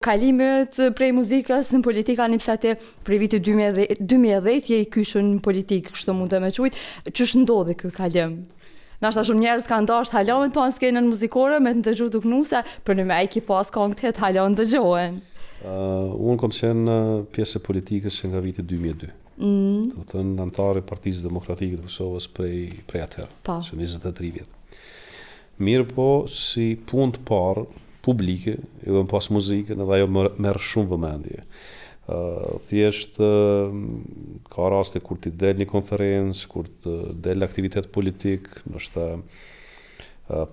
Kalimet prej muzikës në politika një psate prej vitit 2010 je i kyshën në politikë, kështu mund të me qujtë, që ndodhi kë kalim? Nashta shumë njerës kanë dasht halamet pa në skenën muzikore, me të ndëgju të knuse, për në me e ki pas kanë këtë halon të gjohen. Unë kom qenë pjesë e politikës që nga vitit 2002. Do të thënë antari Partisë Demokratike të Kosovës prej atëherë, që 23 vjetë. Mirë po, si punë të parë, publike, edhe pas muzikën, edhe ajo merr shumë vëmendje. Thjesht ka raste kur ti del një konferencë, kur të del aktivitet politik, ndoshta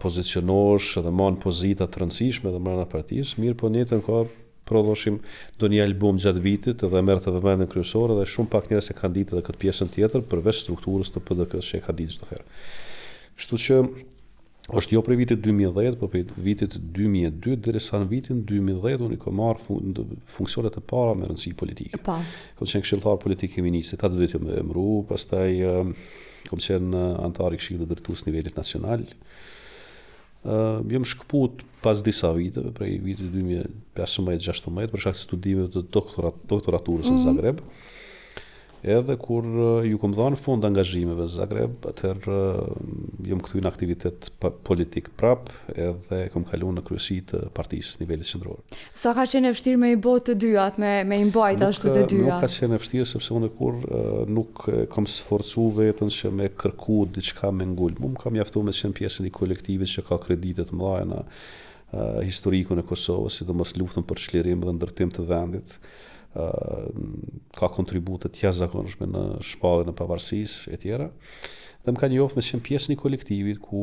pozicionosh edhe marrë pozita të rëndësishme edhe brenda partisë, mirë po njëtën ka prodhoshim do një album gjatë vitit edhe merr të vëmendjen kryesore dhe shumë pak njerëz e kanë ditë edhe këtë pjesën tjetër përveç strukturës të PDK-s që e ka ditë çdo herë. Kështu që është jo prej vitit 2010, po prej vitit 2002, derisa në vitin 2010 unë i kam marrë funksionet e para me rëndësi politike. Kam qenë këshilltar politik i ministrit, atë vetë më emëru, pastaj kam qenë antar i këshillit drejtues nivelit nacional. Jam shkëput pas disa viteve, prej vitit 2015-16, për shkak të studive të doktoraturës në Zagreb. Edhe kur ju kom dhënë fond angazhimeve në Zagreb, atëherë jam kthyer në aktivitet politik prap, edhe kom kaluar në kryesi të partisë nivelit qendror. Sa ka qenë e vështirë me i bë të dyat, me i mbajt ashtu të dyat? Nuk ka qenë e vështirë sepse unë kur nuk kam sforcu vetën që me kërku diçka me ngul. Më kam mjaftuar me të qenë pjesë e një kolektivit që ka kredite të mëdha në historikun e Kosovës, sidomos luftën për çlirim dhe ndërtim të vendit. Ka kontribute të jashtëzakonshme në shpalljen e pavarësisë e tjera. Dhe më ka njoftë me qenë pjesë një kolektivit ku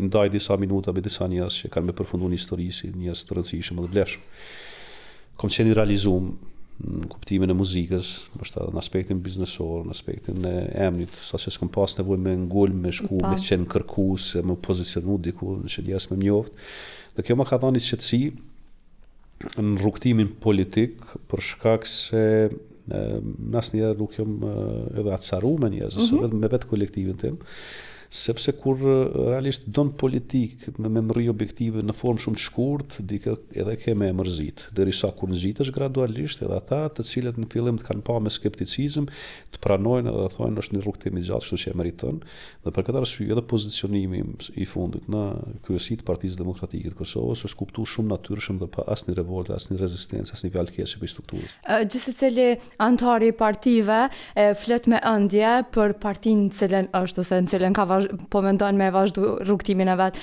ndaj disa minuta me disa njerëz që kanë me përfunduar një histori si njerëz të rëndësishëm dhe vlefshëm. Kom qenë i realizuar në kuptimin e muzikës, ndoshta në aspektin biznesor, në aspektin e emrit, saqë s'kam pas nevojë me ngul, me shku, me qenë kërkues, me pozicionu diku që njerëz më njoftë. Dhe kjo më ka dhënë qetësi në rrugtimin politik për shkak se asnjëherë nuk jam edhe atësaru me njerëz, me vetë kolektivin tim, sepse kur realisht don politik me memëri objektive në formë shumë të shkurt, dikë edhe ke me mërzit, derisa kur nxitesh gradualisht edhe ata të cilët në fillim të kanë pa me skepticizëm, të pranojnë edhe thonë është një rrugtim i gjatë, kështu që e meriton. Dhe për këtë arsye edhe pozicionimi i fundit në kryesi të Partisë Demokratike të Kosovës është kuptuar shumë natyrshëm dhe pa asnjë revoltë, asnjë rezistencë, asnjë fjalë të keqe për strukturën. Gjithsecili antari i partive flet me ëndje për partinë në cilën është ose në cilën ka po mendon me vazhdu rrugtimin e vet.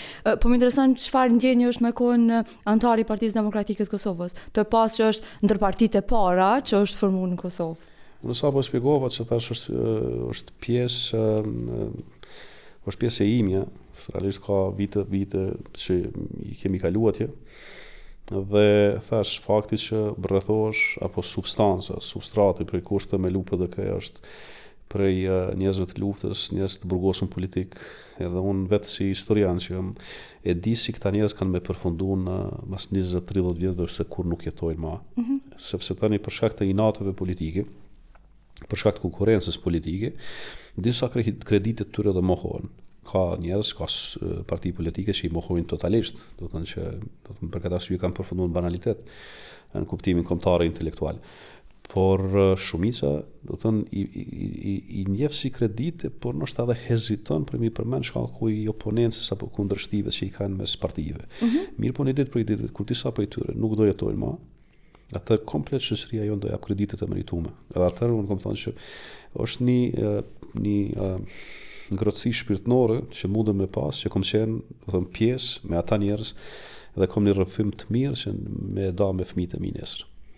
Po më intereson çfarë ndjenjë është me kohën antari i Partisë Demokratike të Kosovës, të pas që është ndër partitë e para që është formuar në Kosovë. Unë sapo shpjegova që tash është pjesë e imja, realisht ka vite që i kemi kaluar atje. Dhe thash fakti që rrethohesh apo substrati për kushte me PDK është prej njerëzve të luftës, njerëz të burgosur politik, edhe unë vetë si historian që e di si këta njerëz kanë me përfunduar në mas 20-30 vjetëve se kur nuk jetojnë më. Sepse tani për shkak të inateve politike, për shkak të konkurrencës politike, disa kreditet të tyre dhe mohohen. Ka njerëz, ka parti politike që i mohojnë totalisht, do të thënë që për këtë arsye kanë përfunduar në banalitet në kuptimin kombëtar intelektual. Por shumica, do të thënë, i njeh si kredite, por ndoshta edhe heziton për mi përmend shkaku i oponencës apo kundërshtive që i kanë mes partive. Mirë po një ditë për ditë, kur disa prej tyre nuk do jetojnë më, atë komplet shoqëria jonë do jap kreditet e merituara. Edhe atëherë unë kam thënë që është një ngrohtësi shpirtërore që mundem me pas, që kam qenë, do të thënë, pjesë me ata njerëz dhe kam një rrëfim të mirë që me da me fëmijët e mi nesër.